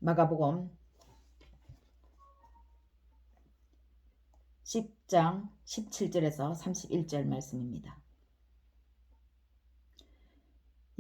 마가복음 10장 17절에서 31절 말씀입니다.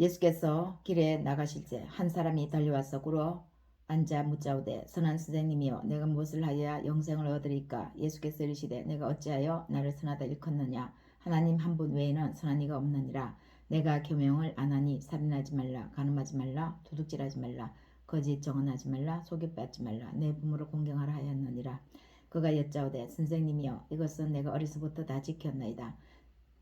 예수께서 길에 나가실 때 한 사람이 달려와서 꿇어 앉아 묻자오되 선한 선생님이여 내가 무엇을 하여야 영생을 얻으리까? 예수께서 이르시되 내가 어찌하여 나를 선하다 일컫느냐? 하나님 한 분 외에는 선한 이가 없느니라. 내가 계명을 안 하니 살인하지 말라, 간음하지 말라, 도둑질하지 말라, 거짓 정언하지 말라, 속임받지 말라, 내 부모를 공경하라 하였느니라. 그가 여짜오되 선생님이여 이것은 내가 어려서부터 다 지켰나이다.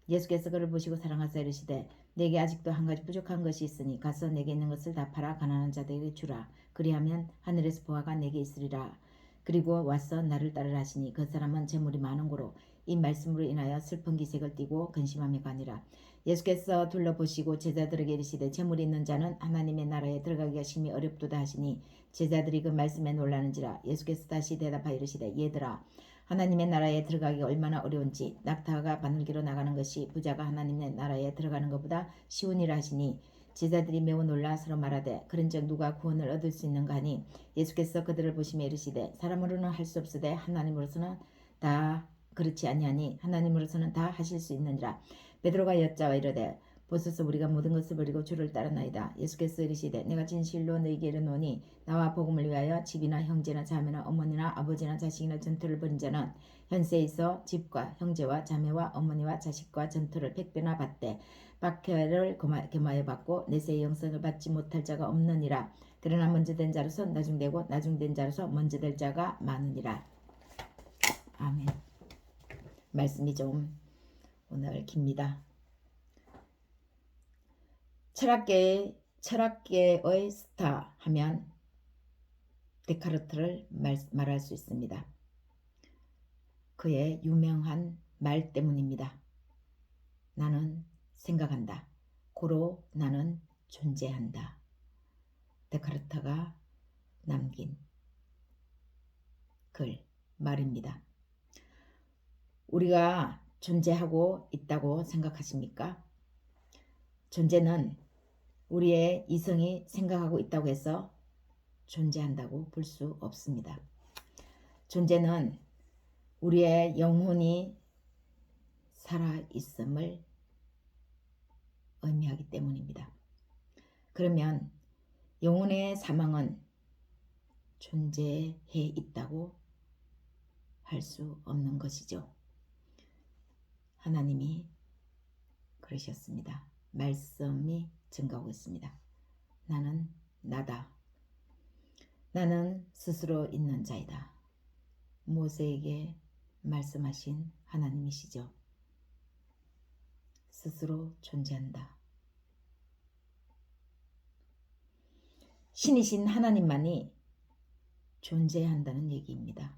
예수께서 그를 보시고 사랑하사 이르시되 내게 아직도 한 가지 부족한 것이 있으니 가서 내게 있는 것을 다 팔아 가난한 자들에게 주라. 그리하면 하늘에서 보화가 내게 있으리라. 그리고 와서 나를 따르라 하시니 그 사람은 재물이 많은 고로 이 말씀으로 인하여 슬픈 기색을 띠고 근심하며 가니라. 예수께서 둘러보시고 제자들에게 이르시되 재물이 있는 자는 하나님의 나라에 들어가기가 심히 어렵도다 하시니 제자들이 그 말씀에 놀라는지라. 예수께서 다시 대답하여 이르시되 얘들아 하나님의 나라에 들어가기가 얼마나 어려운지 낙타가 바늘기로 나가는 것이 부자가 하나님의 나라에 들어가는 것보다 쉬우니라 하시니 제자들이 매우 놀라 서로 말하되 그런즉 누가 구원을 얻을 수 있는가 하니 예수께서 그들을 보시며 이르시되 사람으로는 할 수 없으되 하나님으로서는 다 그렇지 아니하니 하나님으로서는 다 하실 수 있느니라. 베드로가 여짜와 이르되 보소서 우리가 모든 것을 버리고 주를 따르나이다. 예수께서 이르시되 내가 진실로 너희에게 이르노니 나와 복음을 위하여 집이나 형제나 자매나 어머니나 아버지나 자식이나 전투를 벌인 자는 현세에 있어 집과 형제와 자매와 어머니와 자식과 전투를 100배나 받되 박해를 겸하여 받고 내세의 영생을 받지 못할 자가 없느니라. 그러나 먼저 된 자로서 나중되고 나중된 자로서 먼저 될 자가 많으니라. 아멘. 말씀이 좀 오늘 깁니다. 철학계의 스타 하면 데카르트를 말할 수 있습니다. 그의 유명한 말 때문입니다. 나는 생각한다. 고로 나는 존재한다. 데카르트가 남긴 말입니다. 우리가 존재하고 있다고 생각하십니까? 존재는 우리의 이성이 생각하고 있다고 해서 존재한다고 볼 수 없습니다. 존재는 우리의 영혼이 살아있음을 의미하기 때문입니다. 그러면 영혼의 사망은 존재해 있다고 할 수 없는 것이죠. 하나님이 그러셨습니다. 말씀이 증거하고 있습니다. 나는 나다. 나는 스스로 있는 자이다. 모세에게 말씀하신 하나님이시죠. 스스로 존재한다. 신이신 하나님만이 존재한다는 얘기입니다.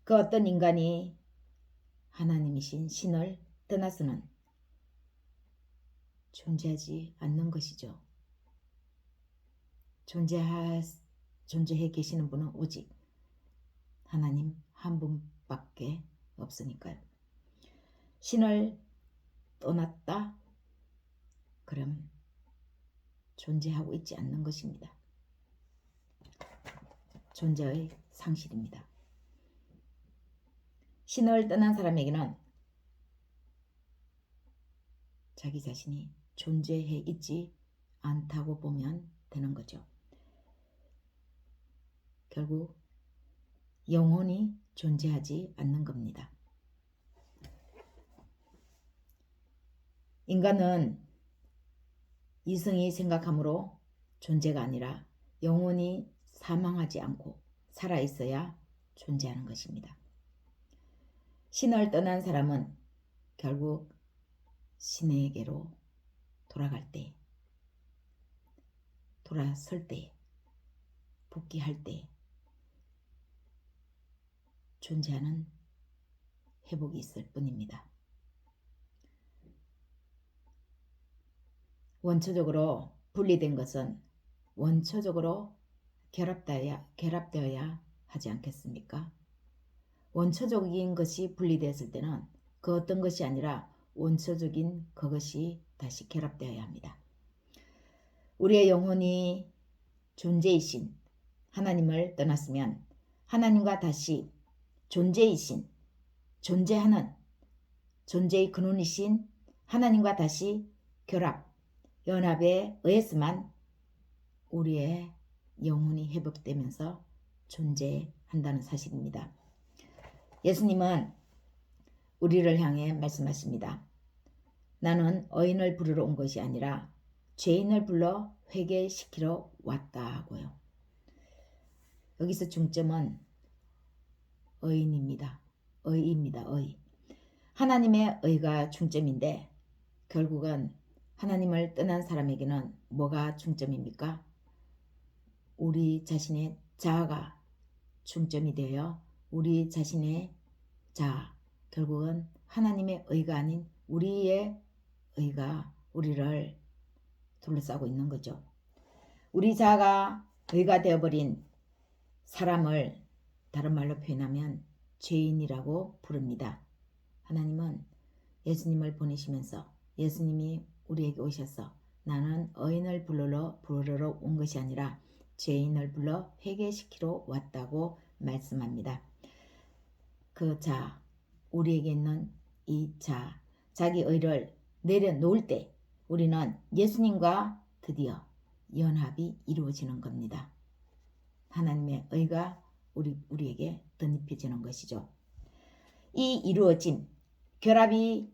그 어떤 인간이 하나님이신 신을 떠나서는 존재하지 않는 것이죠. 존재해 계시는 분은 오직 하나님 한 분밖에 없으니까요. 신을 떠났다? 그럼 존재하고 있지 않는 것입니다. 존재의 상실입니다. 신을 떠난 사람에게는 자기 자신이 존재해 있지 않다고 보면 되는 거죠. 결국 영혼이 존재하지 않는 겁니다. 인간은 이성이 생각함으로 존재가 아니라 영혼이 사망하지 않고 살아있어야 존재하는 것입니다. 신을 떠난 사람은 결국 신에게로 돌아갈 때, 돌아설 때, 복귀할 때 존재하는 회복이 있을 뿐입니다. 원초적으로 분리된 것은 원초적으로 결합되어야 하지 않겠습니까? 원초적인 것이 분리되었을 때는 그 어떤 것이 아니라 원초적인 그것이 다시 결합되어야 합니다. 우리의 영혼이 존재이신 하나님을 떠났으면 하나님과 다시 존재이신, 존재하는, 존재의 근원이신 하나님과 다시 결합, 연합에 의해서만 우리의 영혼이 회복되면서 존재한다는 사실입니다. 예수님은 우리를 향해 말씀하십니다. 나는 의인을 부르러 온 것이 아니라 죄인을 불러 회개시키러 왔다 하고요. 여기서 중점은 의인입니다. 의입니다. 의. 하나님의 의가 중점인데 결국은 하나님을 떠난 사람에게는 뭐가 중점입니까? 우리 자신의 자아가 중점이 되어 우리 자신의 자아, 결국은 하나님의 의가 아닌 우리의 의가 우리를 둘러싸고 있는 거죠. 우리 자아가 의가 되어버린 사람을 다른 말로 표현하면 죄인이라고 부릅니다. 하나님은 예수님을 보내시면서 예수님이 우리에게 오셔서 나는 의인을 부르러 온 것이 아니라 죄인을 불러 회개시키러 왔다고 말씀합니다. 그 자, 우리에게 있는 이 자, 자기 의를 내려놓을 때 우리는 예수님과 드디어 연합이 이루어지는 겁니다. 하나님의 의가 우리에게 덧입혀지는 것이죠. 이 이루어짐, 결합이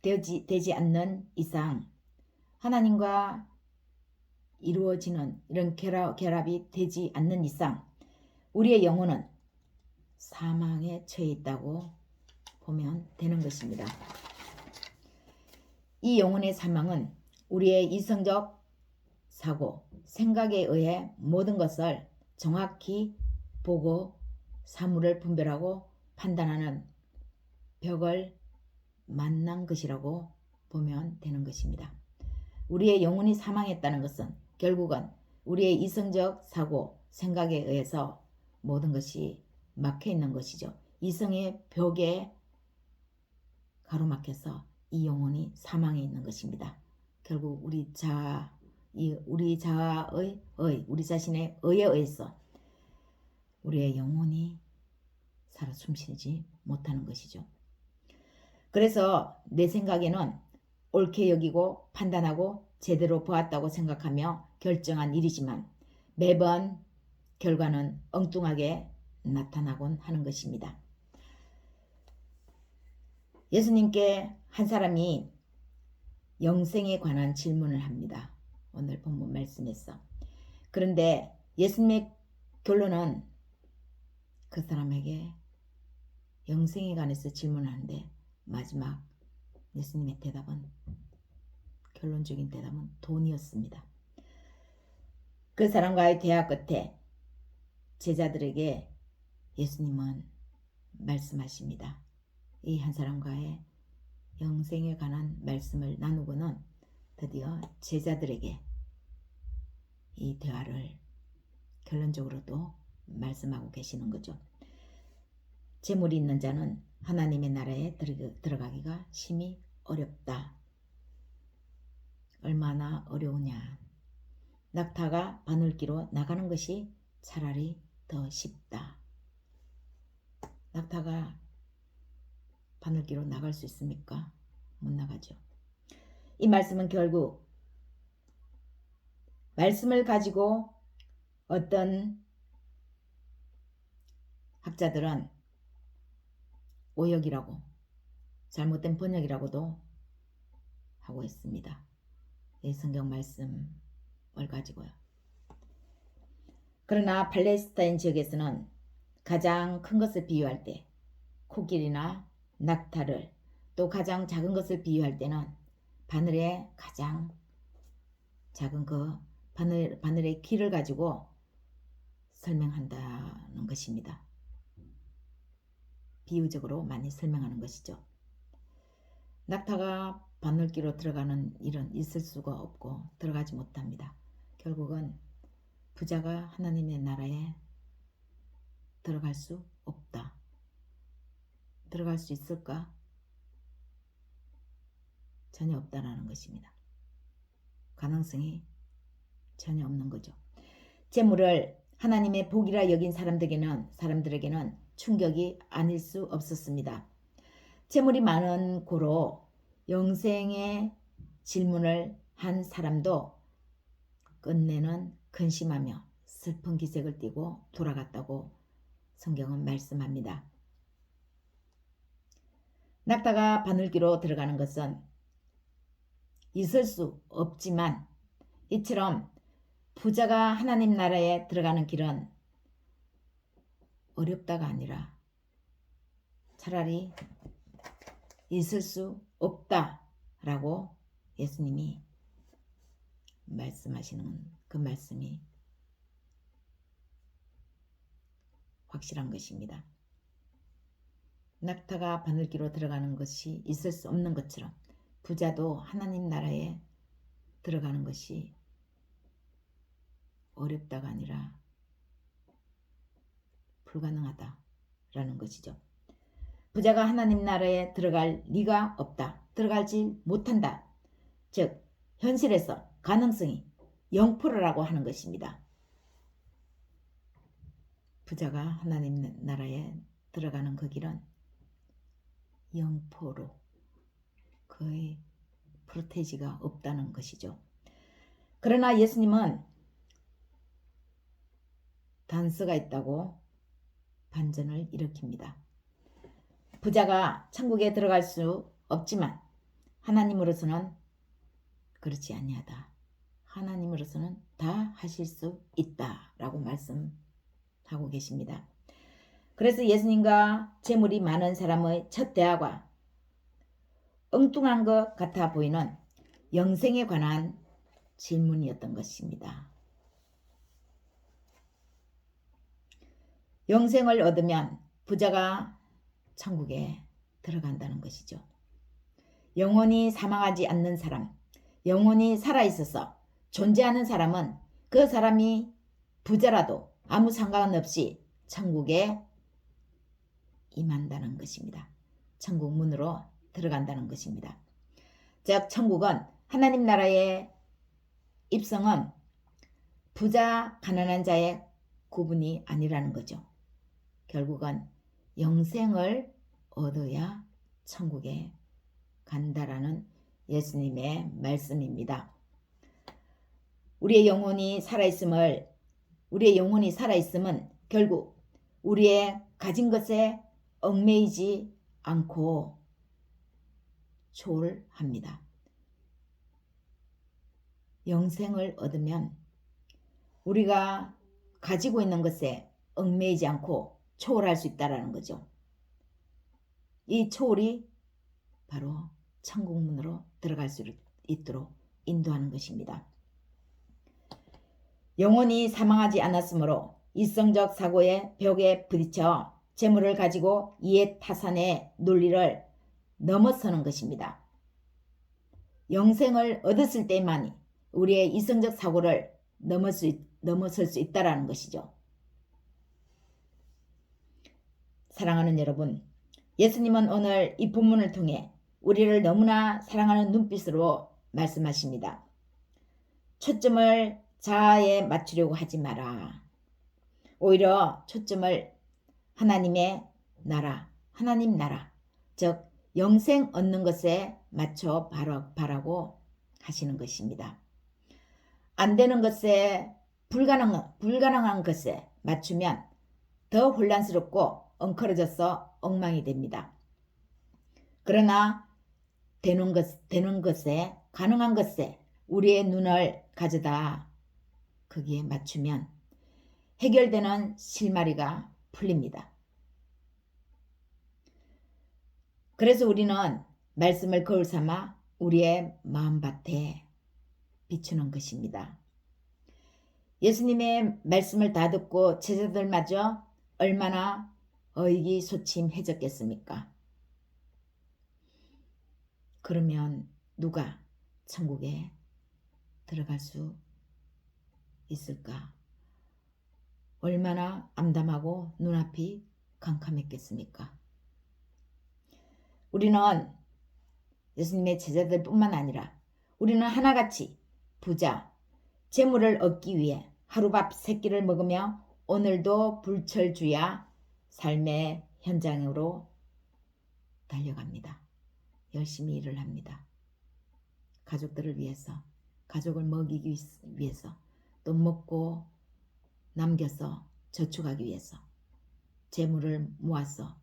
되지 않는 이상 하나님과 이루어지는 이런 결합이 되지 않는 이상 우리의 영혼은 사망에 처해 있다고 보면 되는 것입니다. 이 영혼의 사망은 우리의 이성적 사고, 생각에 의해 모든 것을 정확히 보고 사물을 분별하고 판단하는 벽을 만난 것이라고 보면 되는 것입니다. 우리의 영혼이 사망했다는 것은 결국은 우리의 이성적 사고, 생각에 의해서 모든 것이 막혀 있는 것이죠. 이성의 벽에 가로막혀서 이 영혼이 사망해 있는 것입니다. 결국 우리 자아의 우리 자신의 의에 의해서 우리의 영혼이 살아 숨쉬지 못하는 것이죠. 그래서 내 생각에는 옳게 여기고 판단하고 제대로 보았다고 생각하며 결정한 일이지만 매번 결과는 엉뚱하게 나타나곤 하는 것입니다. 예수님께 한 사람이 영생에 관한 질문을 합니다. 오늘 본문 말씀에서. 그런데 예수님의 결론은 그 사람에게 영생에 관해서 질문하는데 마지막 예수님의 대답은 결론적인 대답은 돈이었습니다. 그 사람과의 대화 끝에 제자들에게 예수님은 말씀하십니다. 이 한 사람과의 영생에 관한 말씀을 나누고는 드디어 제자들에게 이 대화를 결론적으로도 말씀하고 계시는 거죠. 재물이 있는 자는 하나님의 나라에 들어가기가 심히 어렵다. 얼마나 어려우냐. 낙타가 바늘기로 나가는 것이 차라리 더 쉽다. 낙타가 바늘기로 나갈 수 있습니까? 못 나가죠. 이 말씀은 결국 말씀을 가지고 어떤 학자들은 오역이라고 잘못된 번역이라고도 하고 있습니다. 이 성경 말씀을 가지고요. 그러나 팔레스타인 지역에서는 가장 큰 것을 비유할 때 코끼리나 낙타를 또 가장 작은 것을 비유할 때는 바늘의 가장 작은 그 바늘의 길을 가지고 설명한다는 것입니다. 비유적으로 많이 설명하는 것이죠. 낙타가 바늘기로 들어가는 일은 있을 수가 없고 들어가지 못합니다. 결국은 부자가 하나님의 나라에 들어갈 수 없다. 들어갈 수 있을까? 전혀 없다라는 것입니다. 가능성이 전혀 없는 거죠. 재물을 하나님의 복이라 여긴 사람들에게는 충격이 아닐 수 없었습니다. 재물이 많은 고로 영생의 질문을 한 사람도 끝내는 근심하며 슬픈 기색을 띠고 돌아갔다고 성경은 말씀합니다. 낙타가 바늘귀로 들어가는 것은 있을 수 없지만 이처럼 부자가 하나님 나라에 들어가는 길은 어렵다가 아니라 차라리 있을 수 없다라고 예수님이 말씀하시는 그 말씀이 확실한 것입니다. 낙타가 바늘귀로 들어가는 것이 있을 수 없는 것처럼 부자도 하나님 나라에 들어가는 것이 어렵다가 아니라 불가능하다라는 것이죠. 부자가 하나님 나라에 들어갈 리가 없다. 들어갈지 못한다. 즉 현실에서 가능성이 0%라고 하는 것입니다. 부자가 하나님 나라에 들어가는 그 길은 0% 거의 프로테지가 없다는 것이죠. 그러나 예수님은 단서가 있다고 반전을 일으킵니다. 부자가 천국에 들어갈 수 없지만 하나님으로서는 그렇지 아니하다. 하나님으로서는 다 하실 수 있다라고 말씀하고 계십니다. 그래서 예수님과 재물이 많은 사람의 첫 대화가 엉뚱한 것 같아 보이는 영생에 관한 질문이었던 것입니다. 영생을 얻으면 부자가 천국에 들어간다는 것이죠. 영원히 사망하지 않는 사람, 영원히 살아있어서 존재하는 사람은 그 사람이 부자라도 아무 상관없이 천국에 임한다는 것입니다. 천국 문으로 들어간다는 것입니다. 즉 천국은 하나님 나라의 입성은 부자 가난한 자의 구분이 아니라는 거죠. 결국은 영생을 얻어야 천국에 간다라는 예수님의 말씀입니다. 우리의 영혼이 살아있음은 결국 우리의 가진 것에 얽매이지 않고 초월합니다. 영생을 얻으면 우리가 가지고 있는 것에 얽매이지 않고 초월할 수 있다는 거죠. 이 초월이 바로 천국 문으로 들어갈 수 있도록 인도하는 것입니다. 영혼이 사망하지 않았으므로 이성적 사고의 벽에 부딪혀 재물을 가지고 이해 타산의 논리를 넘어서는 것입니다. 영생을 얻었을 때만이 우리의 이성적 사고를 넘어설 수 있다는 것이죠. 사랑하는 여러분, 예수님은 오늘 이 본문을 통해 우리를 너무나 사랑하는 눈빛으로 말씀하십니다. 초점을 자아에 맞추려고 하지 마라. 오히려 초점을 하나님의 나라, 하나님 나라, 즉 영생 얻는 것에 맞춰 바라고 하시는 것입니다. 안 되는 것에 불가능한 것에 맞추면 더 혼란스럽고 엉클어져서 엉망이 됩니다. 그러나 되는 것에 가능한 것에 우리의 눈을 가져다 거기에 맞추면 해결되는 실마리가 풀립니다. 그래서 우리는 말씀을 거울 삼아 우리의 마음밭에 비추는 것입니다. 예수님의 말씀을 다 듣고 제자들마저 얼마나 의기소침해졌겠습니까? 그러면 누가 천국에 들어갈 수 있을까? 얼마나 암담하고 눈앞이 캄캄했겠습니까? 우리는 예수님의 제자들뿐만 아니라 우리는 하나같이 부자, 재물을 얻기 위해 하루밥 3끼를 먹으며 오늘도 불철주야 삶의 현장으로 달려갑니다. 열심히 일을 합니다. 가족들을 위해서, 가족을 먹이기 위해서, 또 먹고 남겨서 저축하기 위해서 재물을 모아서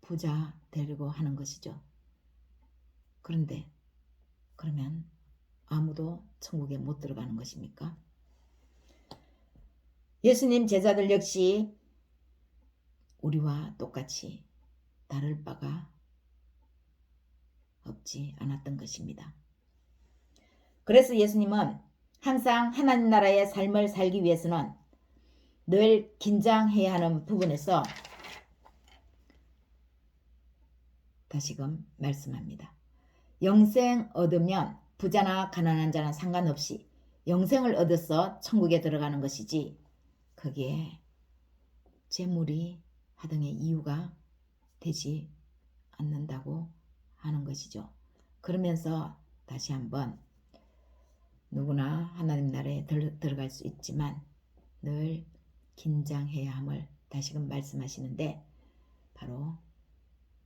부자 되려고 하는 것이죠. 그런데 그러면 아무도 천국에 못 들어가는 것입니까? 예수님 제자들 역시 우리와 똑같이 다를 바가 없지 않았던 것입니다. 그래서 예수님은 항상 하나님 나라의 삶을 살기 위해서는 늘 긴장해야 하는 부분에서 다시금 말씀합니다. 영생 얻으면 부자나 가난한 자는 상관없이 영생을 얻어서 천국에 들어가는 것이지 거기에 재물이 하등의 이유가 되지 않는다고 하는 것이죠. 그러면서 다시 한번 누구나 하나님 나라에 들어갈 수 있지만 늘 긴장해야 함을 다시금 말씀하시는데 바로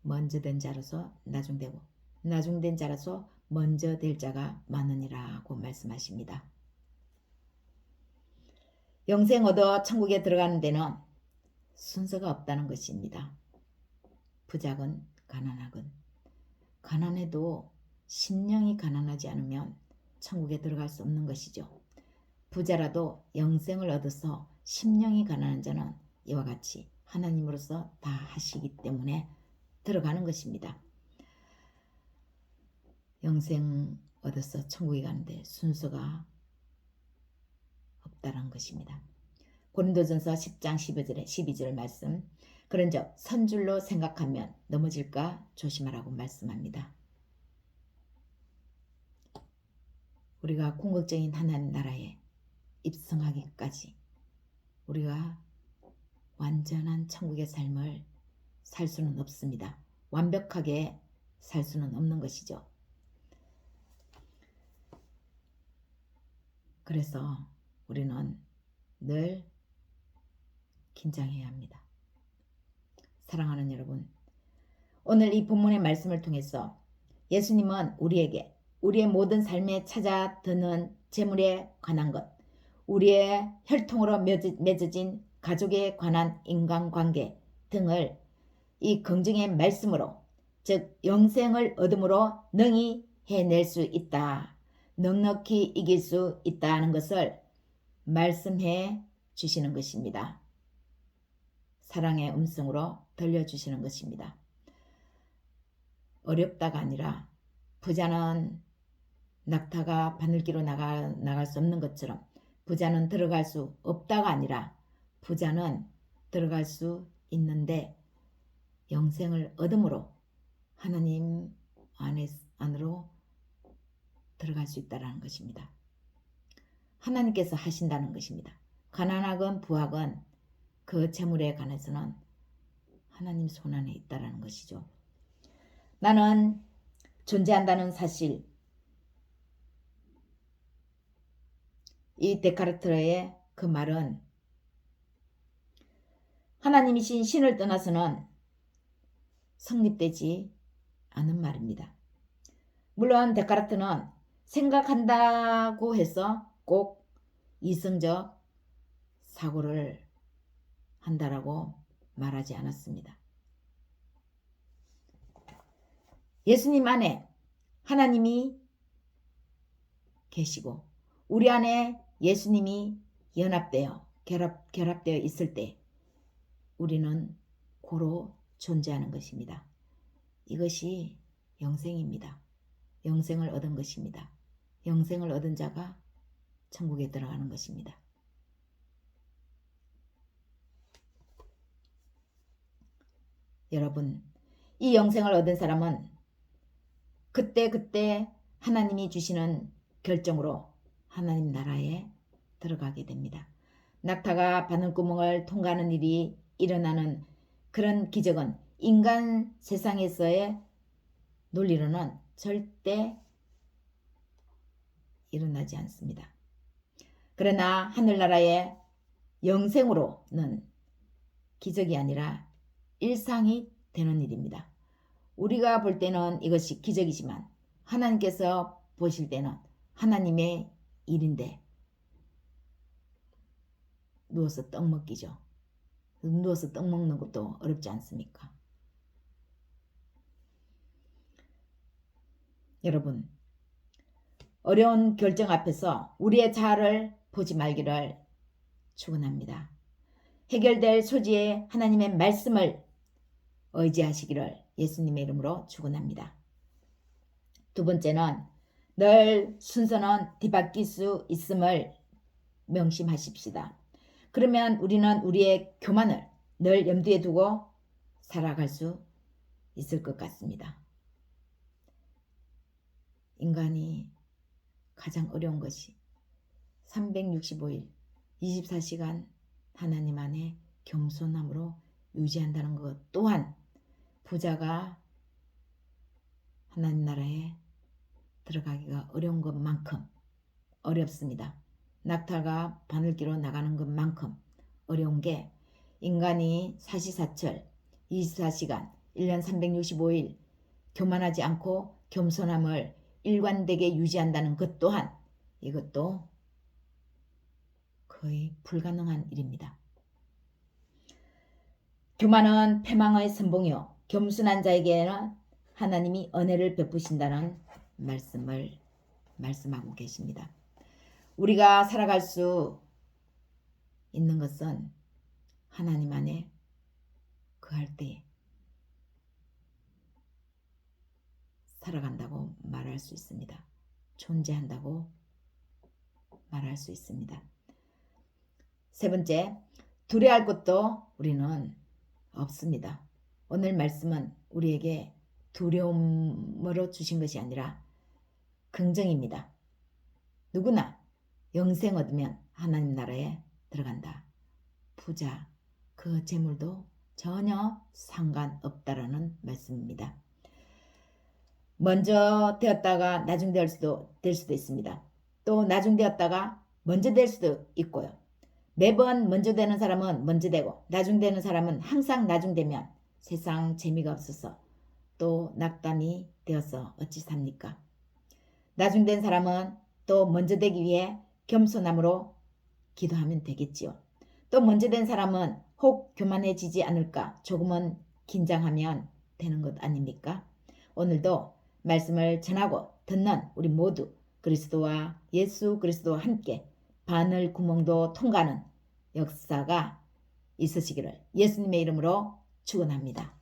먼저 된 자로서 나중되고 나중된 자로서 먼저 될 자가 많으니라고 말씀하십니다. 영생 얻어 천국에 들어가는 데는 순서가 없다는 것입니다. 부자건 가난하건 가난해도 심령이 가난하지 않으면 천국에 들어갈 수 없는 것이죠. 부자라도 영생을 얻어서 심령이 가난한 자는 이와 같이 하나님으로서 다 하시기 때문에 들어가는 것입니다. 영생 얻어서 천국에 가는데 순서가 없다는 것입니다. 고린도전서 10장 12절 말씀, 그런즉 선줄로 생각하면 넘어질까 조심하라고 말씀합니다. 우리가 궁극적인 하나님 나라에 입성하기까지 우리가 완전한 천국의 삶을 살 수는 없습니다. 완벽하게 살 수는 없는 것이죠. 그래서 우리는 늘 긴장해야 합니다. 사랑하는 여러분, 오늘 이 본문의 말씀을 통해서 예수님은 우리에게 우리의 모든 삶에 찾아드는 재물에 관한 것, 우리의 혈통으로 맺어진 가족에 관한 인간관계 등을 이 긍정의 말씀으로, 즉 영생을 얻음으로 능히 해낼 수 있다, 넉넉히 이길 수 있다는 것을 말씀해 주시는 것입니다. 사랑의 음성으로 들려주시는 것입니다. 어렵다가 아니라 부자는 낙타가 바늘기로 나갈 수 없는 것처럼 부자는 들어갈 수 없다가 아니라 부자는 들어갈 수 있는데 영생을 얻음으로 하나님 안으로 들어갈 수 있다는 것입니다. 하나님께서 하신다는 것입니다. 가난하건 부하건 그 재물에 관해서는 하나님 손안에 있다는 것이죠. 나는 존재한다는 사실, 이 데카르트의 그 말은 하나님이신 신을 떠나서는 성립되지 않은 말입니다. 물론 데카르트는 생각한다고 해서 꼭 이성적 사고를 한다라고 말하지 않았습니다. 예수님 안에 하나님이 계시고 우리 안에 예수님이 연합되어 결합되어 있을 때 우리는 고로 존재하는 것입니다. 이것이 영생입니다. 영생을 얻은 것입니다. 영생을 얻은 자가 천국에 들어가는 것입니다. 여러분, 이 영생을 얻은 사람은 그때 하나님이 주시는 결정으로 하나님 나라에 들어가게 됩니다. 낙타가 바늘구멍을 통과하는 일이 일어나는 그런 기적은 인간 세상에서의 논리로는 절대 일어나지 않습니다. 그러나 하늘나라의 영생으로는 기적이 아니라 일상이 되는 일입니다. 우리가 볼 때는 이것이 기적이지만 하나님께서 보실 때는 하나님의 일인데 누워서 떡 먹기죠. 누워서 떡 먹는 것도 어렵지 않습니까? 여러분, 어려운 결정 앞에서 우리의 자아를 보지 말기를 축원합니다. 해결될 소지의 하나님의 말씀을 의지하시기를 예수님의 이름으로 축원합니다. 두 번째는 늘 순서는 뒤바뀔 수 있음을 명심하십시다. 그러면 우리는 우리의 교만을 늘 염두에 두고 살아갈 수 있을 것 같습니다. 인간이 가장 어려운 것이 365일 24시간 하나님 안에 겸손함으로 유지한다는 것 또한 부자가 하나님 나라에 들어가기가 어려운 것만큼 어렵습니다. 낙타가 바늘기로 나가는 것만큼 어려운 게 인간이 사시사철 24시간 1년 365일 교만하지 않고 겸손함을 일관되게 유지한다는 것 또한 이것도 거의 불가능한 일입니다. 교만은 패망의 선봉이요 겸손한 자에게는 하나님이 은혜를 베푸신다는 말씀을 말씀하고 계십니다. 우리가 살아갈 수 있는 것은 하나님 안에 거할 때 살아간다고 말할 수 있습니다. 존재한다고 말할 수 있습니다. 세 번째, 두려워할 것도 우리는 없습니다. 오늘 말씀은 우리에게 두려움으로 주신 것이 아니라 긍정입니다. 누구나 영생 얻으면 하나님 나라에 들어간다. 부자, 그 재물도 전혀 상관없다라는 말씀입니다. 먼저 되었다가 나중 될 수도 있습니다. 또 나중 되었다가 먼저 될 수도 있고요. 매번 먼저 되는 사람은 먼저 되고 나중 되는 사람은 항상 나중 되면 세상 재미가 없어서 또 낙담이 되어서 어찌 삽니까? 나중 된 사람은 또 먼저 되기 위해 겸손함으로 기도하면 되겠지요. 또 먼저 된 사람은 혹 교만해지지 않을까 조금은 긴장하면 되는 것 아닙니까? 오늘도 말씀을 전하고 듣는 우리 모두 그리스도와 예수 그리스도와 함께 바늘 구멍도 통과하는 역사가 있으시기를 예수님의 이름으로 축원합니다.